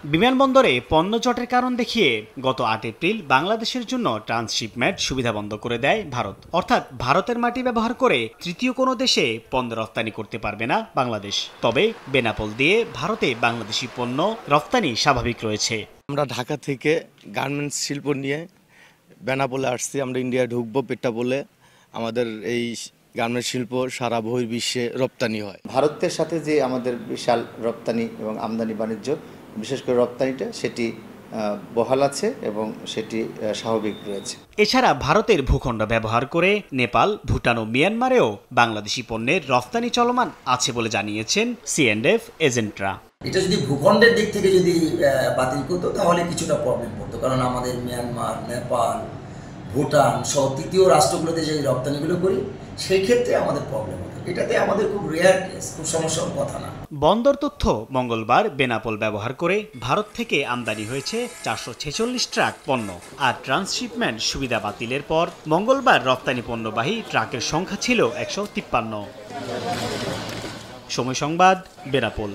বিমানবন্দরে পণ্য জটের কারণ দেখিয়ে গত ৮ এপ্রিল বাংলাদেশের জন্য ট্রান্সশিপমেন্ট সুবিধা বন্ধ করে দেয় ভারত। অর্থাৎ ভারতের মাটি ব্যবহার করে তৃতীয় কোনো দেশে পণ্য রপ্তানি করতে পারবে না বাংলাদেশ। তবে বেনাপোল দিয়ে ভারতে বাংলাদেশি পণ্য রপ্তানি স্বাভাবিক রয়েছে। আমরা ঢাকা থেকে গার্মেন্টস শিল্প নিয়ে বেনাপোলে আসছি। আমরা ইন্ডিয়ায় ঢুকবো পেট্টাপোলে। আমাদের এই গার্মেন্টস শিল্প সারা বহির্বিশ্বে রপ্তানি হয়। ভারতের সাথে যে আমাদের বিশাল রপ্তানি এবং আমদানি বাণিজ্য, বিশেষ করে রপ্তানিটা, সেটি বহাল আছে এবং সেটি স্বাভাবিক রয়েছে। এছাড়া ভারতের ভূখণ্ড ব্যবহার করে নেপাল, ভুটান ও মিয়ানমারেও বাংলাদেশি পণ্যের রপ্তানি চলমান আছে বলে জানিয়েছেন C&F এজেন্টরা। এটা যদি ভূখণ্ডের দিক থেকে যদি বাতিল করতো তাহলে কিছুটা প্রবলেম পড়তো, কারণ আমাদের মিয়ানমার, নেপাল, ভুটান সহ তৃতীয় রাষ্ট্রগুলোতে যে রপ্তানিগুলো করি সেই ক্ষেত্রে আমাদের প্রবলেম হতো। এটাতে আমাদের খুব রেয়ার কেস, খুব সমস্যার কথা না। বন্দর তথ্য মঙ্গলবার বেনাপোল ব্যবহার করে ভারত থেকে আমদানি হয়েছে 446 ট্রাক পণ্য। আর ট্রান্সশিপমেন্ট সুবিধা বাতিলের পর মঙ্গলবার রপ্তানি পণ্যবাহী ট্রাকের সংখ্যা ছিল 153। সময় সংবাদ, বেনাপোল।